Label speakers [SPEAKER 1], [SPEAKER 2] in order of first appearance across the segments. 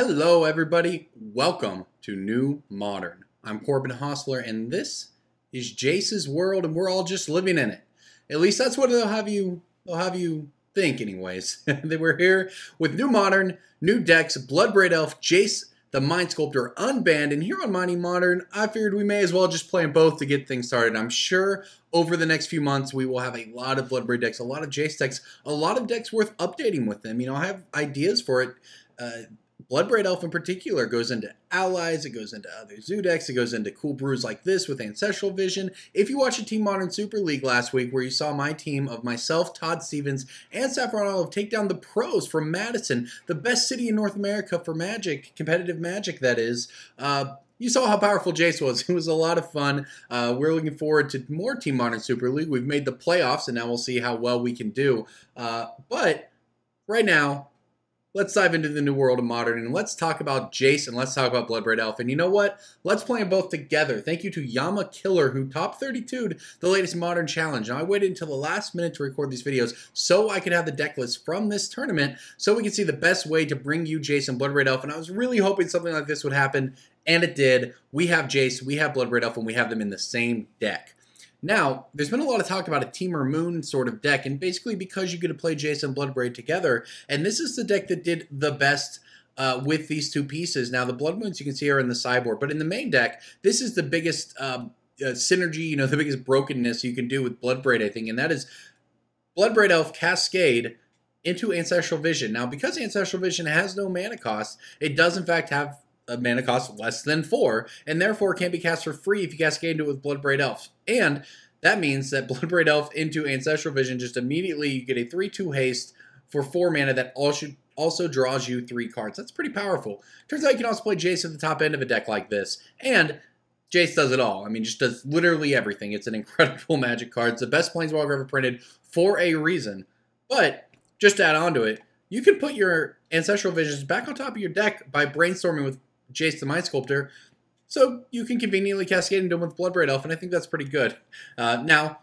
[SPEAKER 1] Hello everybody, welcome to New Modern. I'm Corbin Hostler and this is Jace's world and we're all just living in it. At least that's what they'll have you think anyways. We're here with New Modern, new decks, Bloodbraid Elf, Jace, the Mind Sculptor unbanned, and here on Mining Modern, I figured we may as well just play them both to get things started. I'm sure over the next few months we will have a lot of Bloodbraid decks, a lot of Jace decks, a lot of decks worth updating with them. You know, I have ideas for it. Bloodbraid Elf in particular goes into allies, it goes into other zoo decks, it goes into cool brews like this with Ancestral Vision. If you watched a Team Modern Super League last week where you saw my team of myself, Todd Stevens, and Saffron Olive take down the pros from Madison, the best city in North America for Magic, competitive Magic that is, you saw how powerful Jace was. It was a lot of fun. We're looking forward to more Team Modern Super League. We've made the playoffs and now we'll see how well we can do. But right now, let's dive into the new world of Modern, and let's talk about Jace, and let's talk about Bloodbraid Elf. And you know what? Let's play them both together. Thank you to Yama Killer, who top 32'd the latest Modern Challenge. Now, I waited until the last minute to record these videos so I could have the deck list from this tournament so we could see the best way to bring you Jace and Bloodbraid Elf. And I was really hoping something like this would happen, and it did. We have Jace, we have Bloodbraid Elf, and we have them in the same deck. Now, there's been a lot of talk about a Temur Moon sort of deck, and basically because you get to play Jace and Bloodbraid together, and this is the deck that did the best with these two pieces. Now, the Blood Moons you can see are in the sideboard, but in the main deck, this is the biggest synergy, you know, the biggest brokenness you can do with Bloodbraid, I think, and that is Bloodbraid Elf Cascade into Ancestral Vision. Now, because Ancestral Vision has no mana cost, it does in fact have a mana cost less than 4, and therefore can't be cast for free if you cascade into it with Bloodbraid Elf. And that means that Bloodbraid Elf into Ancestral Vision, just immediately you get a 3/2 haste for 4 mana that also draws you 3 cards. That's pretty powerful. Turns out you can also play Jace at the top end of a deck like this. And Jace does it all. I mean, just does literally everything. It's an incredible Magic card. It's the best Planeswalker ever printed for a reason. But just to add on to it, you can put your Ancestral Visions back on top of your deck by brainstorming with Jace the Mind Sculptor, so you can conveniently cascade into them with Bloodbraid Elf, and I think that's pretty good. Now,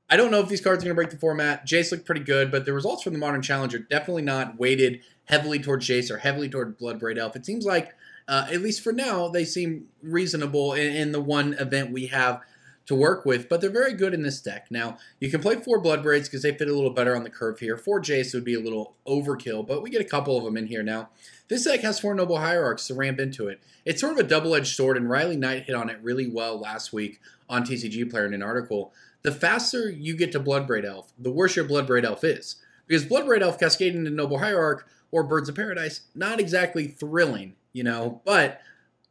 [SPEAKER 1] I don't know if these cards are going to break the format. Jace looked pretty good, but the results from the Modern Challenge are definitely not weighted heavily towards Jace or heavily toward Bloodbraid Elf. It seems like, at least for now, they seem reasonable in the one event we have to work with, but they're very good in this deck. Now, you can play 4 Bloodbraids because they fit a little better on the curve here. 4 Jace would be a little overkill, but we get a couple of them in here now. This deck has 4 Noble Hierarchs to ramp into it. It's sort of a double-edged sword, and Riley Knight hit on it really well last week on TCGplayer in an article. The faster you get to Bloodbraid Elf, the worse your Bloodbraid Elf is. Because Bloodbraid Elf cascading into Noble Hierarch or Birds of Paradise, not exactly thrilling, you know, but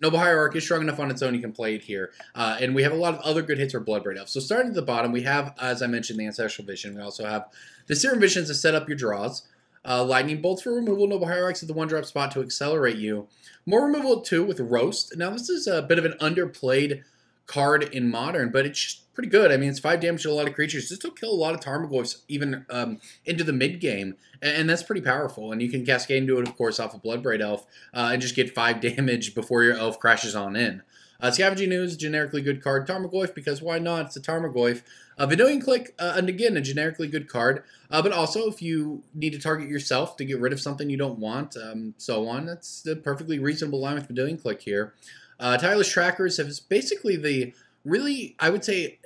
[SPEAKER 1] Noble Hierarch is strong enough on its own, you can play it here. And we have a lot of other good hits for Bloodbraid Elf. So starting at the bottom, we have, as I mentioned, the Ancestral Vision. We also have the Serum Visions to set up your draws. Lightning Bolts for removal, Noble Hierarchs at the 1-drop spot to accelerate you. More removal at 2 with Roast. Now this is a bit of an underplayed card in Modern, but it's just pretty good. I mean, it's 5 damage to a lot of creatures. This will kill a lot of Tarmogoyfs even into the mid-game, and that's pretty powerful. And you can cascade into it, of course, off of Bloodbraid Elf, and just get 5 damage before your Elf crashes on in. Scavenging Ooze, generically good card. Tarmogoyf, because why not? It's a Tarmogoyf. Vidillion Click, and again, a generically good card. But also, if you need to target yourself to get rid of something you don't want, so on, that's a perfectly reasonable line with Vidillion Click here. Tireless Trackers is basically the really, I would say,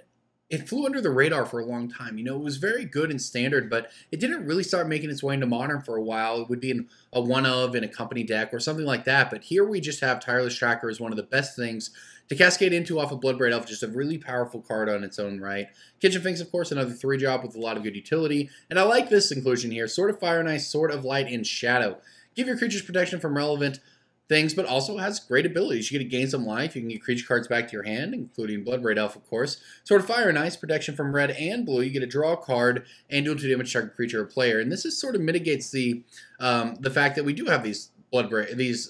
[SPEAKER 1] it flew under the radar for a long time. You know, it was very good in Standard, but it didn't really start making its way into Modern for a while. It would be in a one-of in a company deck or something like that. But here we just have Tireless Tracker as one of the best things to cascade into off of Bloodbraid Elf. Just a really powerful card on its own right. Kitchen Finks, of course, another 3-drop with a lot of good utility. And I like this inclusion here. Sword of Fire and Ice, Sword of Light, and Shadow. Give your creatures protection from relevant things, but also has great abilities. You get to gain some life. You can get creature cards back to your hand, including Bloodbraid Elf, of course. Sword of Fire and Ice, protection from red and blue. You get to draw a card and deal 2 damage to target creature or player. And this is sort of mitigates the fact that we do have these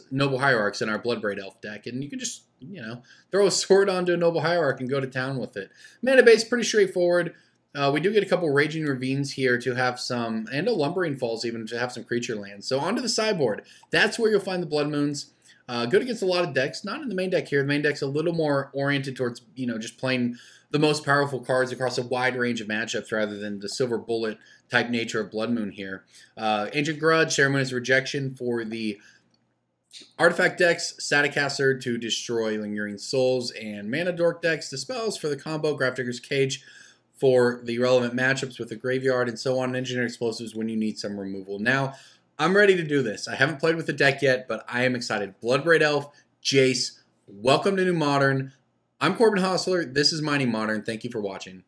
[SPEAKER 1] Noble Hierarchs in our Bloodbraid Elf deck, and you can just, you know, throw a sword onto a Noble Hierarch and go to town with it. Mana base, pretty straightforward. We do get a couple Raging Ravines here to have some, and a Lumbering Falls even to have some creature lands. So onto the sideboard. That's where you'll find the Blood Moons. Good against a lot of decks. Not in the main deck here. The main deck's a little more oriented towards, you know, just playing the most powerful cards across a wide range of matchups rather than the Silver Bullet type nature of Blood Moon here. Ancient Grudge, Ceremonious Rejection for the Artifact decks, Staticaster to destroy Lingering Souls, and Mana Dork decks, Dispels for the combo, Grafdigger's Cage for the relevant matchups with the graveyard, and so on, and Engineer Explosives when you need some removal. Now, I'm ready to do this. I haven't played with the deck yet, but I am excited. Bloodbraid Elf, Jace, welcome to New Modern. I'm Corbin Hostler. This is Mining Modern. Thank you for watching.